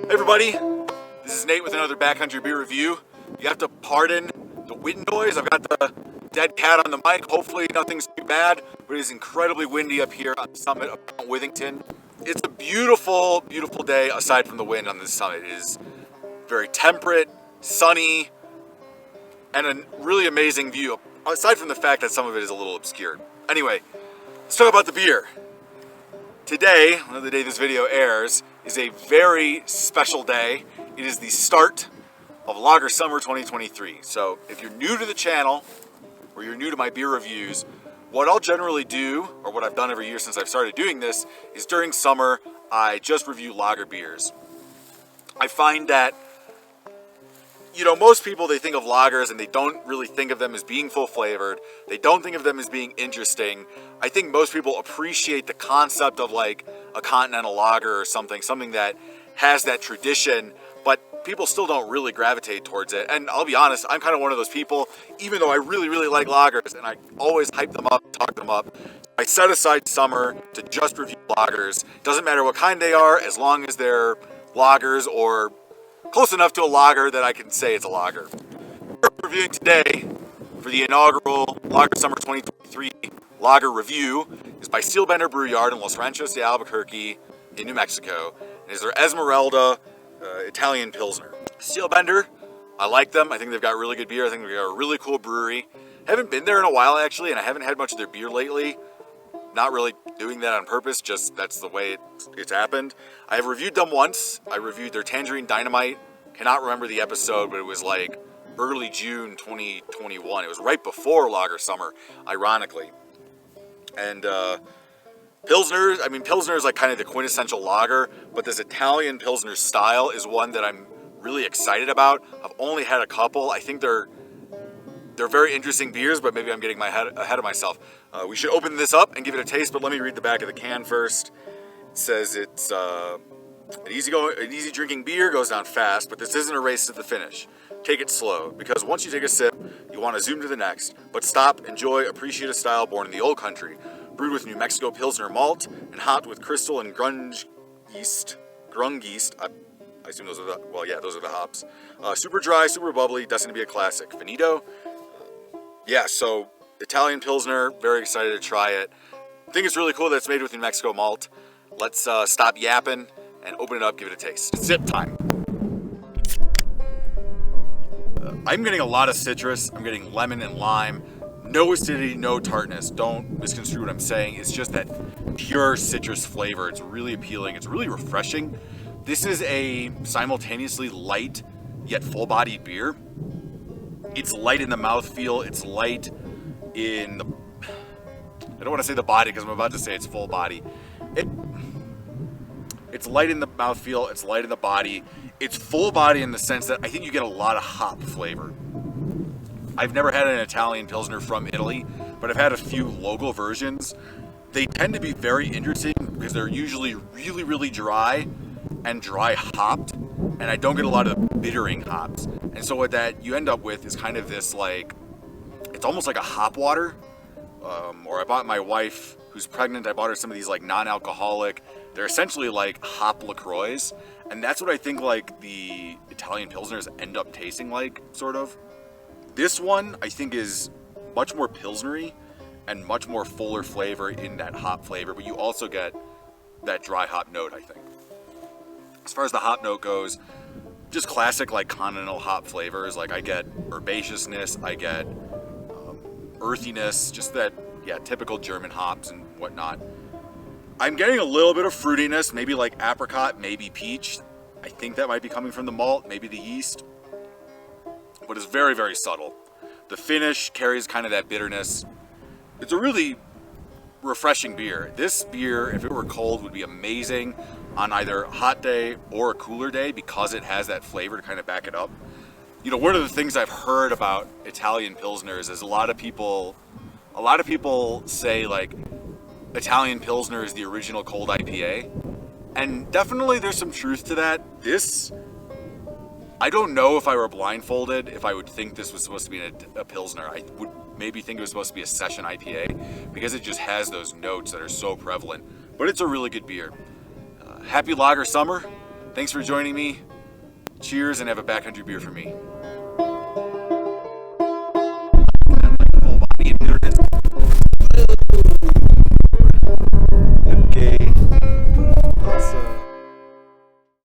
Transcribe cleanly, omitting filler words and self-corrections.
Hey everybody, this is Nate with another Backcountry beer review. You have to pardon the wind noise. I've got the dead cat on the mic. Hopefully nothing's too bad, but it is incredibly windy up here on the summit of Mount Withington. It's a beautiful, beautiful day aside from the wind on this summit. It is very temperate, sunny, and a really amazing view, aside from the fact that some of it is a little obscured. Anyway, let's talk about the beer. Today, the day this video airs, is a very special day. It is the start of Lager Summer 2023. So if you're new to the channel, or you're new to my beer reviews, what I'll generally do, or what I've done every year since I've started doing this, is during summer, I just review lager beers. I find that, most people, they think of lagers and they don't really think of them as being full flavored. They don't think of them as being interesting. I think most people appreciate the concept of like a continental lager or something that has that tradition, but people still don't really gravitate towards it. And I'll be honest, I'm kind of one of those people, even though I really, really like lagers and I always hype them up, talk them up, I set aside summer to just review lagers. Doesn't matter what kind they are, as long as they're lagers or close enough to a lager that I can say it's a lager. We're reviewing today for the inaugural Lager Summer 2023 lager review is by Steelbender Brewyard in Los Ranchos de Albuquerque in New Mexico. And is their Esmerelda Italian Pilsner. Steelbender, I like them. I think they've got really good beer. I think they've got a really cool brewery. Haven't been there in a while actually, and I haven't had much of their beer lately. Not really doing that on purpose, just that's the way it's happened. I have reviewed them once. I reviewed their Tangerine Dynamite. Cannot remember the episode, but it was like early June 2021. It was right before Lager Summer, ironically. And Pilsner is like kind of the quintessential lager, but this Italian Pilsner style is one that I'm really excited about. I've only had a couple. I think they're very interesting beers, but maybe I'm getting ahead of myself. We should open this up and give it a taste, but let me read the back of the can first. It says it's an easy drinking beer, goes down fast, but this isn't a race to the finish. Take it slow, because once you take a sip, you want to zoom to the next. But stop, enjoy, appreciate a style born in the old country. Brewed with New Mexico Pilsner malt and hopped with crystal and grung yeast. I assume those are the hops. Super dry, super bubbly, destined to be a classic. Finito. So Italian Pilsner, very excited to try it. I think it's really cool that it's made with New Mexico malt. Let's stop yapping and open it up, give it a taste. Sip time. I'm getting a lot of citrus. I'm getting lemon and lime. No acidity, no tartness. Don't misconstrue what I'm saying. It's just that pure citrus flavor. It's really appealing. It's really refreshing. This is a simultaneously light yet full-bodied beer. It's light in the mouthfeel. It's light in the... I don't want to say the body because I'm about to say it's full body. It's light in the mouthfeel. It's light in the body. It's full body in the sense that I think you get a lot of hop flavor. I've never had an Italian Pilsner from Italy, but I've had a few local versions. They tend to be very interesting because they're usually really, really dry and dry hopped, and I don't get a lot of bittering hops. And so what that you end up with is kind of this like, it's almost like a hop water. Or I bought my wife, who's pregnant, I bought her some of these like non-alcoholic, they're essentially like hop LaCroix, and that's what I think like the Italian Pilsners end up tasting like, sort of. This one I think is much more Pilsnery and much more fuller flavor in that hop flavor, but you also get that dry hop note, I think. As far as the hop note goes, just classic like continental hop flavors. Like I get herbaceousness, I get earthiness, just that, typical German hops and whatnot. I'm getting a little bit of fruitiness, maybe like apricot, maybe peach. I think that might be coming from the malt, maybe the yeast. But it's very, very subtle. The finish carries kind of that bitterness. It's a really refreshing beer. This beer, if it were cold, would be amazing on either a hot day or a cooler day because it has that flavor to kind of back it up. One of the things I've heard about Italian Pilsners is a lot of people say like Italian Pilsner is the original cold IPA. And definitely there's some truth to that. I don't know if I were blindfolded if I would think this was supposed to be a Pilsner. I would maybe think it was supposed to be a session IPA because it just has those notes that are so prevalent. But it's a really good beer. Happy Lager Summer. Thanks for joining me. Cheers, and have a backcountry beer for me.